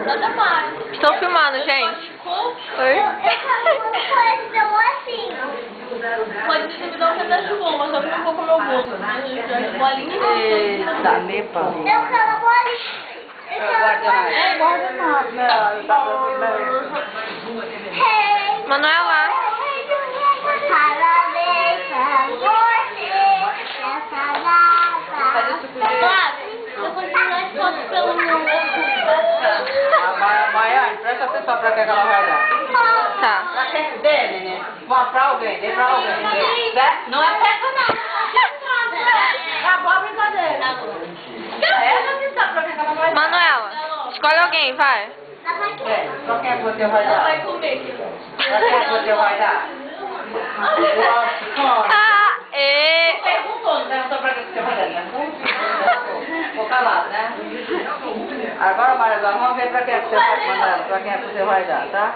Nada mais. Estou filmando, gente. Oi? Pode ser que me dá um pedaço de goma, só que não vou comer o bolo. Bolinha e Eita, nepa. Eu quero a bolinha. Manuela. Parabéns pra você nessa data. Eu vou tirar as fotos pelo meu Maiane, presta atenção pra que ela vai dar. Tá. Pra quem? Dê, neném. Vá pra alguém, dê pra alguém. Não é peça, não. Acabou a brincadeira. Ela que sabe pra que ela vai dar. Manuela, escolhe alguém, vai. Pra quem é que você vai dar? Vai comer. Pra quem é que você vai dar? Ah, e... Perguntou, não perguntou pra quem você vai dar, né? Ficou calado, né? Agora, Maria, vamos ver pra quem é que você vai mandar, pra quem é que você vai dar, tá?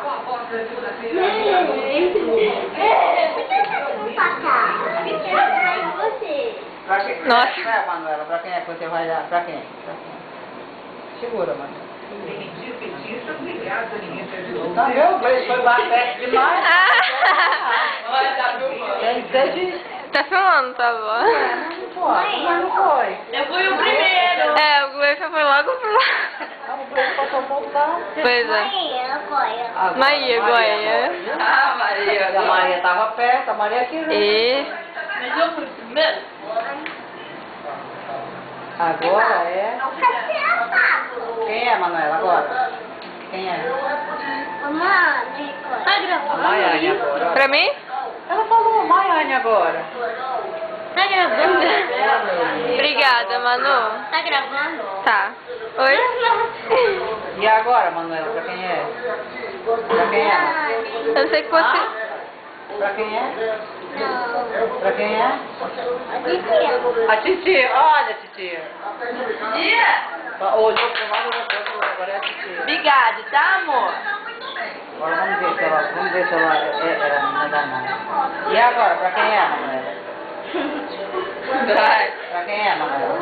Pra quem... Nossa. Vai, Manuela, pra quem é que você vai dar? Pra quem? Pra quem? Segura, Manuela. Tá vendo? O beijo foi bastante demais. Olha, tá filmando. Tá filmando, tá bom. Não foi, mas não foi. Eu fui o primeiro. É, o Gleice foi logo pro lado. O beijo passou um pouco da... Pois é. Maria, Goiânia. Ah, Maria. A Maria tava perto, a Maria queria. E... Mas eu fui o primeiro. Agora é... Quem é, Manuela, agora? Quem é? Tá gravando? A Maiane agora. Pra mim? Ela falou Maiane agora. Tá gravando? Obrigada, Manu. Tá gravando? Tá. Oi? E agora, Manuela, pra quem é? Pra quem é? Eu sei que você... Pra quem é? Pra quem é? A A titia, olha, titia. Dia! Olhou pro lado da coisa, agora é a titia. Obrigada, tá, amor? Agora vamos ver se ela é menina da mãe. E agora, pra quem é, Manuela? Vai. Pra quem é, Manuela?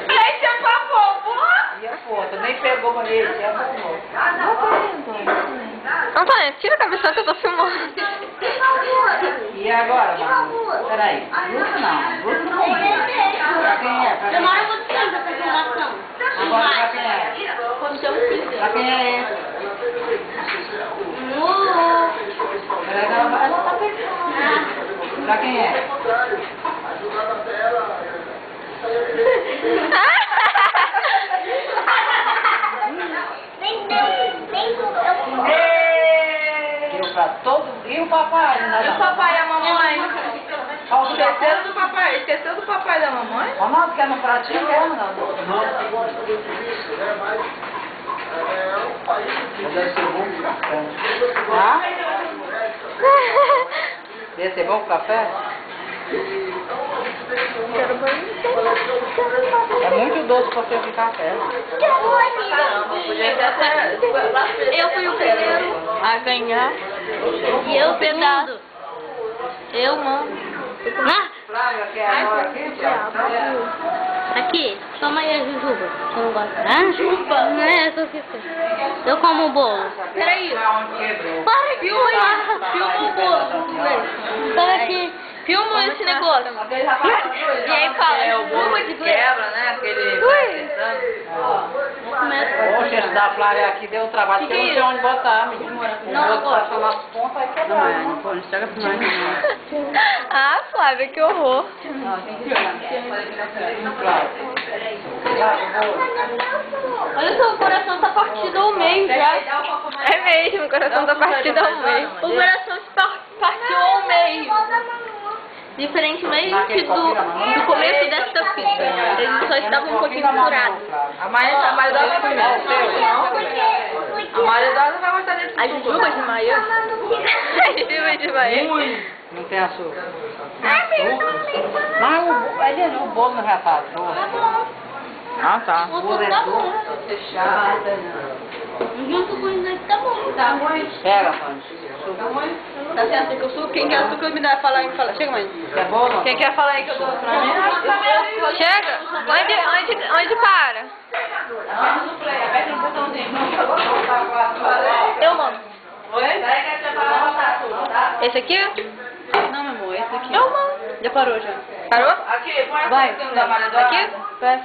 Gente, é pra vovó? E a foto? Nem pegou pra ele, e a foto? Antônia, tira a cabeça que eu tô filmando. E agora, Manuela? Peraí, Bruto não. Pra quem é? Pra quem Demora é? muito tempo essa filmação. Agora, pra quem é? Como se eu fizesse. Pra quem é esse? Peraí, ela tá pensando. Pra quem é? Deu pra todo... E o papai? E o papai e a mamãe? Esqueceu do papai? Esqueceu do papai e da mamãe? Mamãe, quer no pratinho mesmo, não? Ah? Ia ser bom o café? É muito doce pra você ficar café. Eu fui o primeiro A ganhar. e eu o pedaço. Eu, mano. Flávia, quer agora aqui, Tiago? Aqui, toma aí a jujuba. Eu não gosto. Ah, jujuba? Não é, eu fico. Eu como o bolo. Peraí. Para, filma aí. Filma o bolo. Para aqui. Filma esse negócio. E aí fala. É, o bolo de quebra, né? Aquele... Poxa, esse da Flávia aqui deu um trabalho, porque eu não sei onde botar, menino. Não, o outro passou nas pontas e quebrou. Não estraga pra nós, Ah, Flávia, que horror. não. Tem que tirar. Flávia. Olha só, o coração tá partido ao meio já. É mesmo, o coração tá partido ao meio. O coração partiu ao meio. Diferentemente do começo desta fita. Eles só estavam um pouquinho furados. A Maria vai primeiro. A Maria vai gostar desse A jujuba de Maia. A jujuba de Maia. Não tem açúcar. Mas o bolo não já tá doce. Ah, tá. O bolo tá bom. Fechada. Junto com isso aqui tá bom. Tá ruim. Pega, Fanny. Tá certo que eu sou. Quem quer açúcar me dá falar aí, fala. Chega, mãe. Quer bolo? Quem quer falar aí que eu dou pra mim? Chega? Onde para? Pega Esse aqui? Não, meu amor, esse aqui. Não, mano. Já parou já. Parou? Aqui, põe Vai. essa da Maria Eduarda. Aqui? Vai.